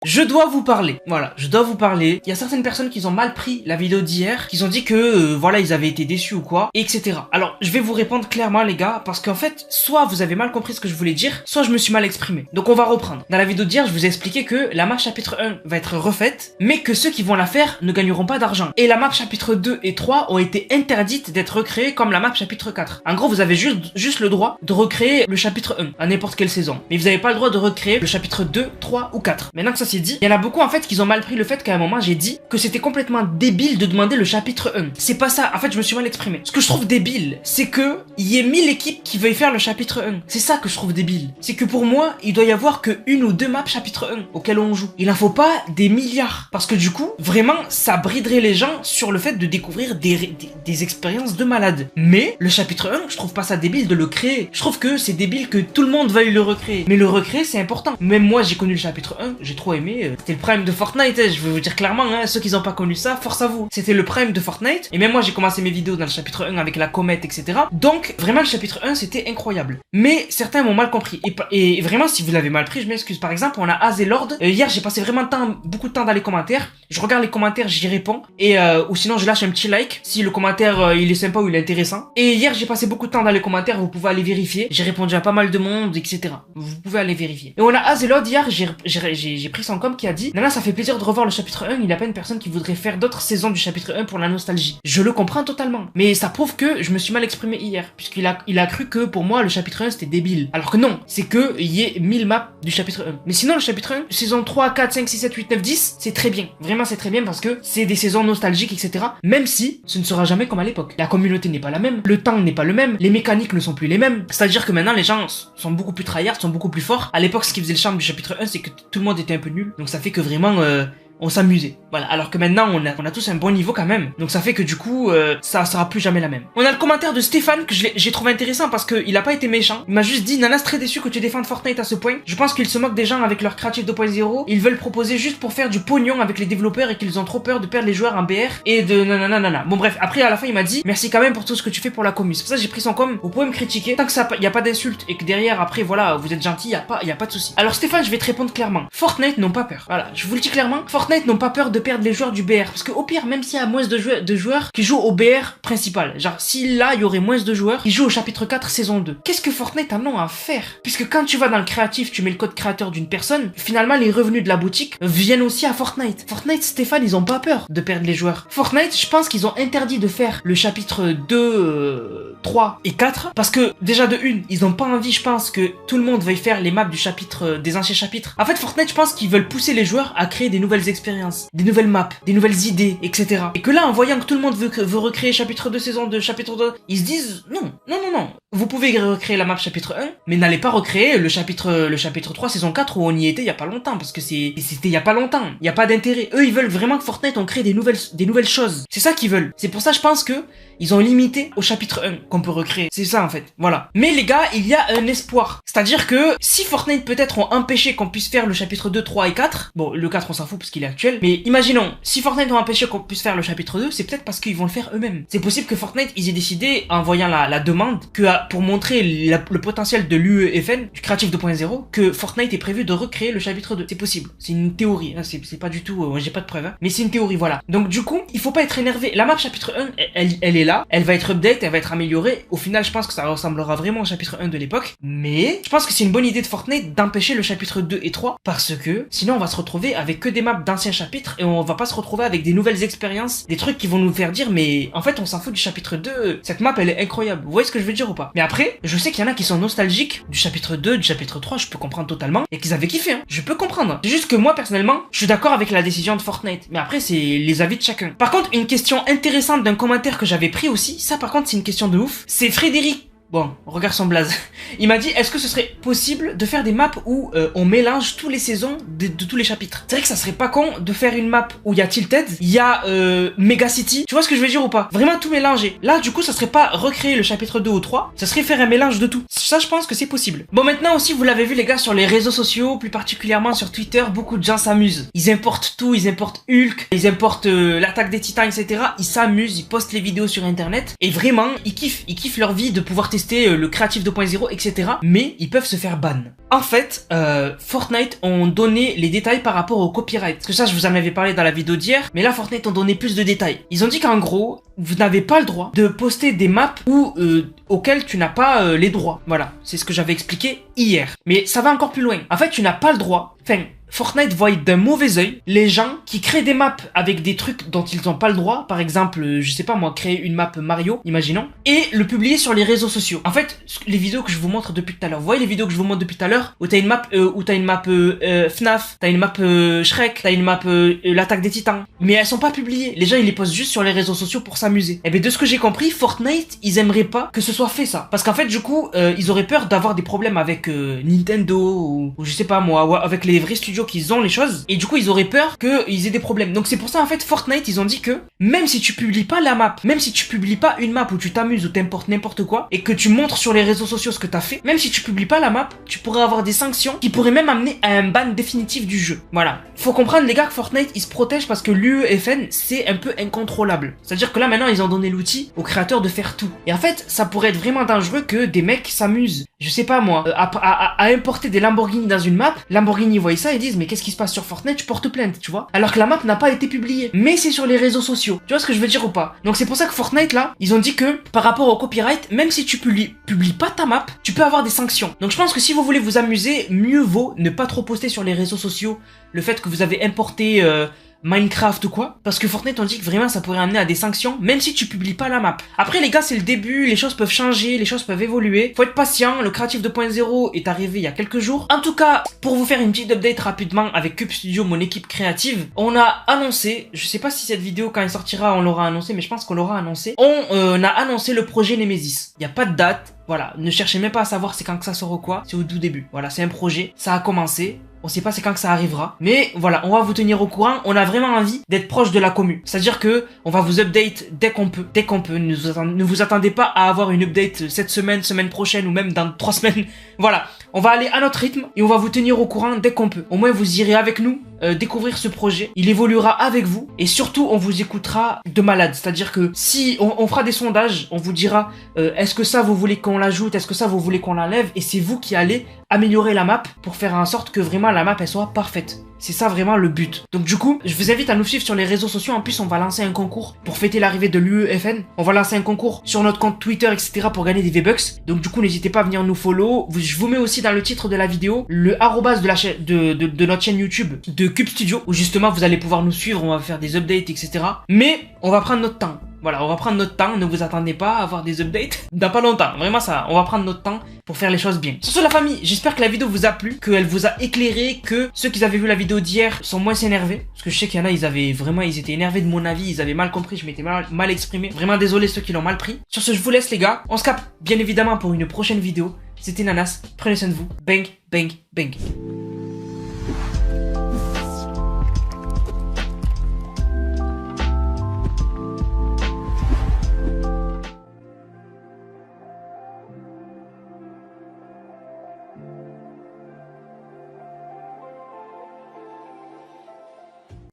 je dois vous parler. Voilà, je dois vous parler. Il y a certaines personnes qui ont mal pris la vidéo d'hier, qui ont dit que, voilà, ils avaient été déçus ou quoi, etc. Alors, je vais vous répondre clairement, les gars, parce qu'en fait, soit vous avez mal compris ce que je voulais dire, soit je me suis mal exprimé. Donc, on va reprendre. Dans la vidéo d'hier, je vous ai expliqué que la map chapitre 1 va être refaite, mais que ceux qui vont la faire ne gagneront pas d'argent. Et la map chapitre 2 et 3 ont été interdites d'être recréées comme la map chapitre 4. En gros, vous avez juste le droit de recréer le chapitre 1 à n'importe quelle saison. Mais vous n'avez pas le droit de recréer le chapitre 2, 3 ou 4. Maintenant que ça c'est dit, il y en a beaucoup en fait qui ont mal pris le fait qu'à un moment j'ai dit que c'était complètement débile de demander le chapitre 1. C'est pas ça, en fait je me suis mal exprimé. Ce que je trouve débile, c'est que il y ait 1000 équipes qui veuillent faire le chapitre 1. C'est ça que je trouve débile. C'est que pour moi, il doit y avoir que une ou deux maps chapitre 1 auxquelles on joue. Il en faut pas des milliards. Parce que du coup, vraiment, ça briderait les gens sur le fait de découvrir des expériences de malades. Mais le chapitre 1, je trouve pas ça débile de le créer. Je trouve que c'est débile que tout le monde veuille le recréer. Mais le recréer, c'est important. Même moi, j'ai connu le chapitre 1, j'ai trop aimé. C'était le prime de Fortnite, je vais vous dire clairement, hein, ceux qui n'ont pas connu ça, force à vous. C'était le prime de Fortnite. Et même moi, j'ai commencé mes vidéos dans le chapitre 1 avec la comète, etc. Donc, vraiment, le chapitre 1, c'était incroyable. Mais certains m'ont mal compris. Et vraiment, si vous l'avez mal pris, je m'excuse. Par exemple, on a Azelord. Hier, j'ai passé vraiment beaucoup de temps dans les commentaires. Je regarde les commentaires, j'y réponds. Ou sinon, je lâche un petit like si le commentaire, il est sympa ou il est intéressant. Et hier, j'ai passé beaucoup de temps dans les commentaires, vous pouvez aller vérifier. J'ai répondu à pas mal de monde, etc. Vous pouvez aller vérifier. Et on a Azelord hier, j'ai pris son com qui a dit: Nana, ça fait plaisir de revoir le chapitre 1, il n'y a pas une personne qui voudrait faire d'autres saisons du chapitre 1 pour la nostalgie. Je le comprends totalement. Mais ça prouve que je me suis mal exprimé hier, puisqu'il a cru que pour moi, le chapitre 1 c'était débile. Alors que non, c'est que il y ait 1000 maps du chapitre 1. Mais sinon, le chapitre 1, saison 3, 4, 5, 6, 7, 8, 9, 10, c'est très bien. Vraiment, c'est très bien parce que c'est des saisons nostalgiques, etc. Même si ce ne sera jamais comme à l'époque. La communauté n'est pas la même, le temps n'est pas le même, les mécaniques ne sont plus les mêmes. C'est-à-dire que maintenant, les gens sont beaucoup plus tryhard, sont beaucoup plus forts. À l'époque, ce qui faisait le charme du chapitre 1, c'est que tout le monde était un peu nul. Donc ça fait que vraiment, on s'amusait. Voilà. Alors que maintenant, on a tous un bon niveau quand même. Donc ça fait que du coup, ça sera plus jamais la même. On a le commentaire de Stéphane que j'ai trouvé intéressant parce que il a pas été méchant. Il m'a juste dit: Nana, c'est très déçu que tu défendes Fortnite à ce point. Je pense qu'ils se moquent des gens avec leur Creative 2.0. Ils veulent proposer juste pour faire du pognon avec les développeurs et qu'ils ont trop peur de perdre les joueurs en BR et de nanana. Bon bref, après à la fin il m'a dit: merci quand même pour tout ce que tu fais pour la commu. C'est pour ça que j'ai pris son com. Vous pouvez me critiquer tant que ça y a pas d'insultes et que derrière après voilà, vous êtes gentil, y a pas de souci. Alors Stéphane, je vais te répondre clairement. Fortnite n'ont pas peur. Voilà, je vous le dis clairement. Fortnite n'ont pas peur de perdre les joueurs du BR. Parce que au pire, même s'il y a moins de joueurs qui jouent au BR principal, genre si là il y aurait moins de joueurs qui jouent au chapitre 4 saison 2, qu'est-ce que Fortnite en ont à faire? Puisque quand tu vas dans le créatif, tu mets le code créateur d'une personne, finalement les revenus de la boutique viennent aussi à Fortnite. Fortnite, Stéphane, ils ont pas peur de perdre les joueurs. Fortnite, je pense qu'ils ont interdit de faire le chapitre 2, 3 et 4 parce que déjà de une, ils ont pas envie, je pense, que tout le monde veuille faire les maps du chapitre des anciens chapitres. En fait, Fortnite, je pense qu'ils veulent pousser les joueurs à créer des nouvelles expériences, des nouvelles maps, des nouvelles idées, etc. Et que là, en voyant que tout le monde veut recréer chapitre 2 saison 2, chapitre 2, ils se disent non. Vous pouvez recréer la map chapitre 1, mais n'allez pas recréer le chapitre 3 saison 4 où on y était il y a pas longtemps, parce que c'était il y a pas longtemps. Il y a pas d'intérêt. Eux, ils veulent vraiment que Fortnite on crée des nouvelles choses. C'est ça qu'ils veulent. C'est pour ça, je pense que ils ont limité au chapitre 1 qu'on peut recréer. C'est ça en fait. Voilà. Mais les gars, il y a un espoir. C'est-à-dire que si Fortnite peut-être ont empêché qu'on puisse faire le chapitre 2, 3 et 4, bon, le 4 on s'en fout parce qu'il est actuel, mais imaginons, si Fortnite ont empêché qu'on puisse faire le chapitre 2, c'est peut-être parce qu'ils vont le faire eux-mêmes. C'est possible que Fortnite, ils aient décidé, en voyant la demande, que pour montrer le potentiel de l'UEFN, du Creative 2.0, que Fortnite est prévu de recréer le chapitre 2. C'est possible. C'est une théorie, hein, c'est pas du tout, j'ai pas de preuves, hein, mais c'est une théorie, voilà. Donc du coup, il faut pas être énervé. La map chapitre 1, elle est là, elle va être update, elle va être améliorée. Au final, je pense que ça ressemblera vraiment au chapitre 1 de l'époque, mais je pense que c'est une bonne idée de Fortnite d'empêcher le chapitre 2 et 3, parce que sinon on va se retrouver avec que des maps d'anciens chapitres et on va pas se retrouver avec des nouvelles expériences, des trucs qui vont nous faire dire mais en fait on s'en fout du chapitre 2, cette map elle est incroyable. Vous voyez ce que je veux dire ou pas? Mais après, je sais qu'il y en a qui sont nostalgiques du chapitre 2, du chapitre 3, je peux comprendre totalement, et qu'ils avaient kiffé, hein. Je peux comprendre. C'est juste que moi personnellement, je suis d'accord avec la décision de Fortnite, mais après c'est les avis de chacun. Par contre, une question intéressante d'un commentaire que j'avais pris aussi, ça par contre c'est une question de ouf, c'est Frédéric. Bon, regarde son blaze. Il m'a dit, est-ce que ce serait possible de faire des maps où on mélange tous les saisons de tous les chapitres? C'est vrai que ça serait pas con de faire une map où il y a Tilted, il y a Mega City. Tu vois ce que je veux dire ou pas? Vraiment tout mélanger. Là, du coup, ça serait pas recréer le chapitre 2 ou 3, ça serait faire un mélange de tout. Ça, je pense que c'est possible. Bon, maintenant aussi, vous l'avez vu les gars, sur les réseaux sociaux, plus particulièrement sur Twitter, beaucoup de gens s'amusent. Ils importent tout, ils importent Hulk, ils importent l'attaque des titans, etc. Ils s'amusent, ils postent les vidéos sur internet, et vraiment, ils kiffent leur vie de pouvoir tester tester le Creative 2.0, etc. Mais ils peuvent se faire ban. En fait, Fortnite ont donné les détails par rapport au copyright. Parce que ça, je vous en avais parlé dans la vidéo d'hier. Mais là, Fortnite ont donné plus de détails. Ils ont dit qu'en gros, vous n'avez pas le droit de poster des maps auxquelles tu n'as pas les droits. Voilà, c'est ce que j'avais expliqué hier. Mais ça va encore plus loin. En fait, tu n'as pas le droit. Enfin, Fortnite voit d'un mauvais œil les gens qui créent des maps avec des trucs dont ils n'ont pas le droit. Par exemple, je sais pas moi, créer une map Mario, imaginons, et le publier sur les réseaux sociaux. En fait, les vidéos que je vous montre depuis tout à l'heure, vous voyez les vidéos que je vous montre depuis tout à l'heure, où t'as une map, FNAF, t'as une map Shrek, t'as une map l'attaque des Titans, mais elles sont pas publiées. Les gens ils les postent juste sur les réseaux sociaux pour s'amuser. Et bien de ce que j'ai compris, Fortnite, ils aimeraient pas que ce soit fait ça, parce qu'en fait du coup, ils auraient peur d'avoir des problèmes avec Nintendo ou je sais pas moi, ou avec les vrais studios qu'ils ont les choses, et du coup ils auraient peur qu'ils aient des problèmes. Donc c'est pour ça en fait Fortnite ils ont dit que même si tu publies pas la map, même si tu publies pas une map où tu t'amuses ou t'importes n'importe quoi, et que tu montres sur les réseaux sociaux ce que t'as fait, même si tu publies pas la map, tu pourrais avoir des sanctions qui pourraient même amener à un ban définitif du jeu. Voilà. Faut comprendre les gars que Fortnite ils se protègent parce que l'UEFN c'est un peu incontrôlable. C'est-à-dire que là maintenant ils ont donné l'outil aux créateurs de faire tout. Et en fait ça pourrait être vraiment dangereux que des mecs s'amusent, je sais pas moi, à importer des Lamborghini dans une map. Lamborghini voient ça et disent mais qu'est-ce qui se passe sur Fortnite, je porte plainte, tu vois. Alors que la map n'a pas été publiée, mais c'est sur les réseaux sociaux. Tu vois ce que je veux dire ou pas? Donc c'est pour ça que Fortnite là, ils ont dit que par rapport au copyright, même si tu publies pas ta map, tu peux avoir des sanctions. Donc je pense que si vous voulez vous amuser, mieux vaut ne pas trop poster sur les réseaux sociaux le fait que vous avez importé Minecraft ou quoi, parce que Fortnite on dit que vraiment ça pourrait amener à des sanctions même si tu publies pas la map. Après les gars c'est le début, les choses peuvent changer, les choses peuvent évoluer, faut être patient, le Creative 2.0 est arrivé il y a quelques jours. En tout cas, pour vous faire une petite update rapidement avec Cube Studio, mon équipe créative, on a annoncé, je sais pas si cette vidéo quand elle sortira on l'aura annoncé, mais je pense qu'on l'aura annoncé, on a annoncé le projet Nemesis. Il y a pas de date, voilà, ne cherchez même pas à savoir c'est quand que ça sort ou quoi, c'est au tout début. Voilà, c'est un projet, ça a commencé. On sait pas c'est quand que ça arrivera, mais voilà, on va vous tenir au courant. On a vraiment envie d'être proche de la commu, c'est-à-dire que on va vous update dès qu'on peut, ne vous attendez pas à avoir une update cette semaine, semaine prochaine ou même dans 3 semaines. Voilà, on va aller à notre rythme et on va vous tenir au courant dès qu'on peut. Au moins vous irez avec nous découvrir ce projet, il évoluera avec vous et surtout on vous écoutera de malade. C'est-à-dire que si on fera des sondages, on vous dira est-ce que ça vous voulez qu'on l'ajoute, est-ce que ça vous voulez qu'on l'enlève, et c'est vous qui allez améliorer la map pour faire en sorte que vraiment la map elle soit parfaite. C'est ça vraiment le but. Donc du coup, je vous invite à nous suivre sur les réseaux sociaux. En plus, on va lancer un concours pour fêter l'arrivée de l'UEFN. On va lancer un concours sur notre compte Twitter, etc. pour gagner des V-Bucks. Donc du coup, n'hésitez pas à venir nous follow. Je vous mets aussi dans le titre de la vidéo le arrobas de la chaîne de notre chaîne YouTube de Cube Studio, où justement vous allez pouvoir nous suivre. On va faire des updates, etc. Mais on va prendre notre temps. Voilà, on va prendre notre temps, ne vous attendez pas à avoir des updates dans pas longtemps, vraiment ça, on va prendre notre temps pour faire les choses bien. Sur ce la famille, j'espère que la vidéo vous a plu, qu'elle vous a éclairé, que ceux qui avaient vu la vidéo d'hier sont moins énervés, parce que je sais qu'il y en a, ils étaient énervés de mon avis, ils avaient mal compris, je m'étais mal exprimé, vraiment désolé ceux qui l'ont mal pris. Sur ce, je vous laisse les gars, on se capte bien évidemment pour une prochaine vidéo, c'était Nanas, prenez soin de vous, bang, bang, bang.